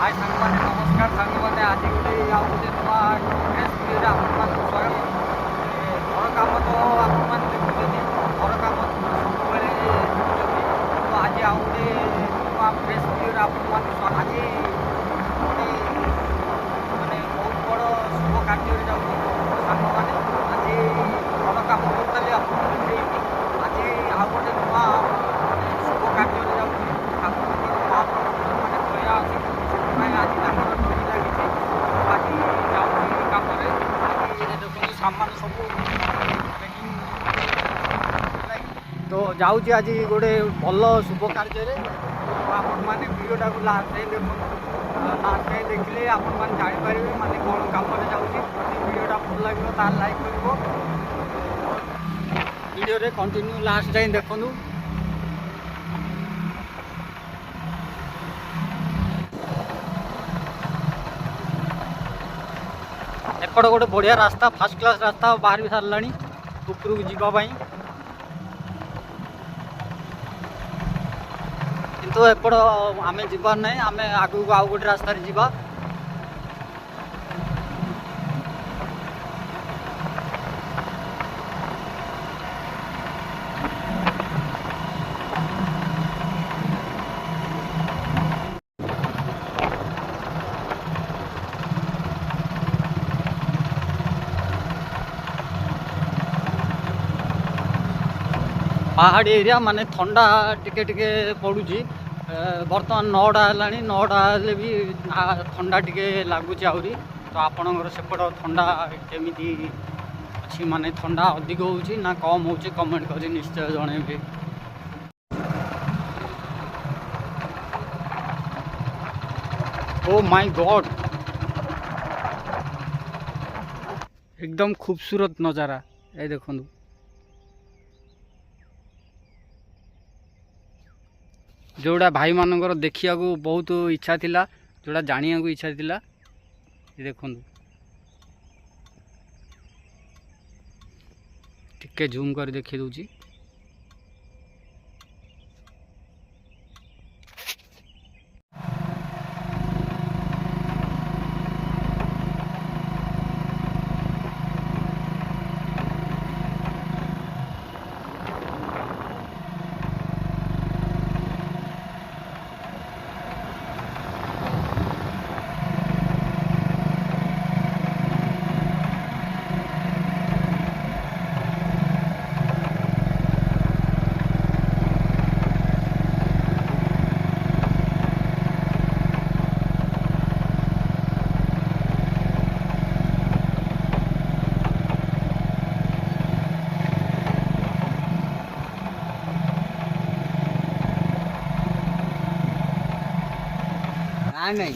हाय सांग मैंने नमस्कार सांग मैंने आज गोटे आउ गोटे नुआ ड्रेस भिडियो आपण स्वागत घर कम तो आपण देखुं घर कम सब तो आज आउ गोटे नुआ ड्रेस भिडियो आपण आज गोटे मानने बहुत बड़ शुभ कार्य जाऊँ सांग मैंने आज घर कम टोटाली आज आउ गोटे नुआ मानने शुभ कार्य जाऊँ ठाकुर माने दया अच्छी आज डोरी लगी आज जाऊँगी कम देखो सामान सब तो जाऊँगी आज गोटे भल शुभ कार्य आपण मैंने भिडियोटा को लास्ट देखो लास्ट देखिले आपण मैंने जापर मानने कौन कम जाऊँगी भिडियोटा भल लगे तार लाइक कर भिडियो कंटिन्यू लास्ट जाए देखूँ एपट गोटे बढ़िया रास्ता फास्ट क्लास रास्ता बाहर भी सारा उपरक जावाई किंतु एपट आम जीवार ना आम आगू आउ गोटे रास्तार जीवा पहाड़ी एरिया माने ठंडा टिके टिके पड़ुची बर्तमान 9टा है 9टा हेल्ले भी ठंडा टिके लगुच आहरी तो आपणकर सेपट ठंडा केमी अच्छी माने ठंडा अधिक होची ना कम होची कमेंट कर निश्चय जन ओ माय गॉड एकदम खूबसूरत नजारा ये देखो जोड़ा भाई मानकर देखिया को बहुत इच्छा थिला जोड़ा जानिया को इच्छा थिला देखो टिके जूम कर देखी दूची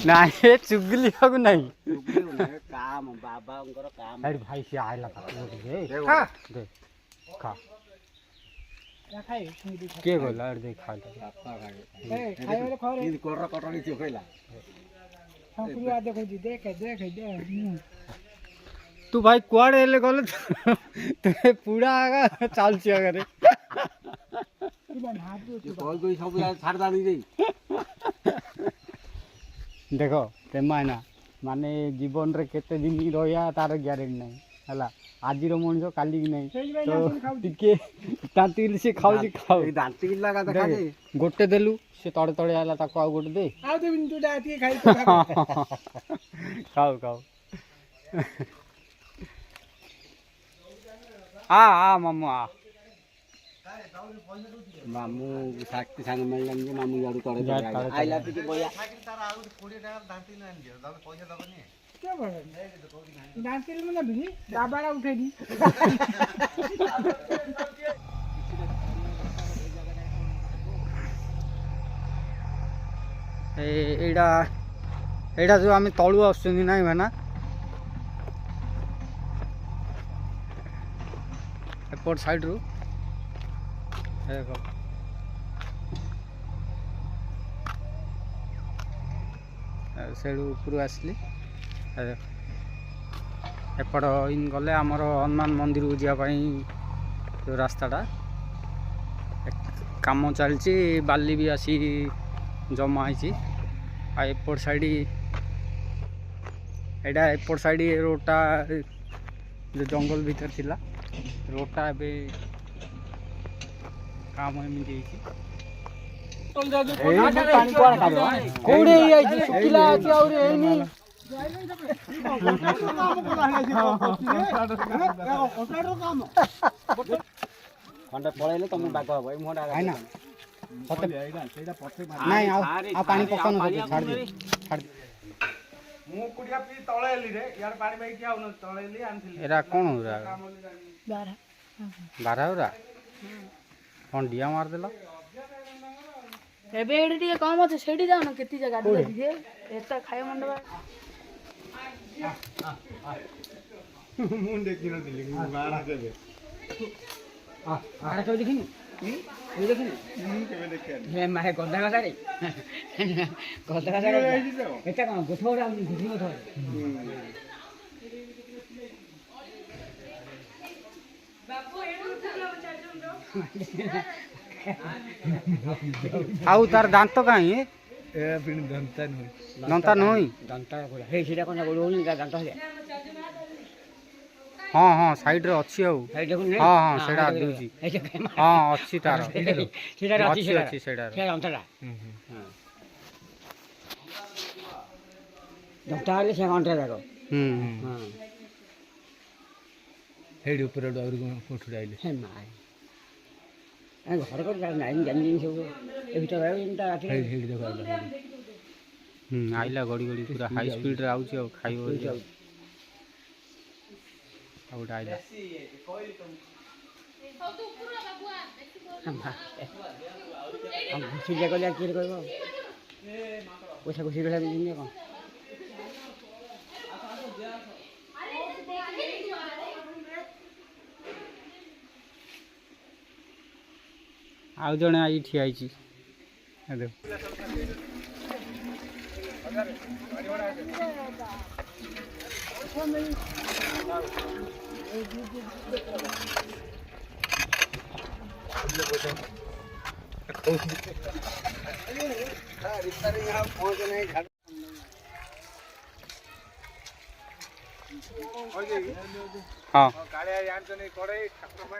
ना ये चुगली को नहीं काम बाबा उनकर काम अरे भाई से आइला दे खा के बोला अरे देख खा ए खाइ वाले खा रे कोर कटनी चोखैला हम पूरा देखो जी देख दे तू भाई कुआड़े ले गले ते पूरा आगा चाल छी अगर कोई कोई सब छाड़ दानी दे देख तेमाना माने जीवन रे केते दिन रहिया तार ग्यारेंटी नहीं हला आज मनुष्य काली की नहीं तो टिके दांती से खाऊ दांती लगा देखा दे गोटे देलु से तड़े तड़े आला ताको आ गोटे दे आ दे तू दांती खाई तो खाऊ खाऊ आ मामू आ मामू साक्ति सांग मिलन जे मामू याडू तड़े आइला टिके बोया तार आ 20 टाका दांती न दियो तब पैसा दबनी के बने दांती में ना बिनी दाबाड़ा उठे दी एडा एडा जो आम तलू आसुनी ना भाना एपट साइड रू देखो से ऊपर आसली एपट इन गले आमर हनुमान मंदिर को जावाई जो रास्ताटा काम चलती बाली भी आसी जमा है एपट साइड एटा एपट साइड रोडटा जो जंगल भीतर थिला रोडटा एबे काम एमती खंडे पळेले तुम बाग हबो ए मोडा है ना नहीं आ पानी पकन छाड़ दे मु कुडिया पी तळे एली रे यार पानी बाई किया उन तळे एली आनथिली एरा कोन होरा 12 होरा कोन डिया मार देला एबे एडी टिके कम अछि सेडी जाओ न केती जगह गाडी दिए एता खाय मंडबा मु देखि न दिली बाड़ा देबे आरे तो देखिन ये देखिन केबे देखिया हे माहे गंदा गदा रे गंदा गदा रे एटा कोन गोठोरा गुठी गोठो बापू एडू चला चाचन आउ तार दांत काई ए पिन दंता नोई दंता कोला हे सिरा कोन गोडोनी दंता हे हाँ हाँ साइड रे अच्छी आउ साइड देखुन हाँ हाँ सेडा दूजी हाँ अच्छी तार सिरा अच्छी अच्छी सेडा से दंताटा दंता ले से काउंटर जाको हां हेड ऊपर और उठ डाइले हे माय ए घर को नाइन जानी सब ए भीतर आयो इनता आठी हेड देखो आइला गड़ी गड़ी पूरा हाई स्पीड रे आउची और खाइबो आउट आइला हम घुसी जाको ले की करबो पैसा घुसी रहला दिन को आउ जने आई ठिया आइची देख हाँ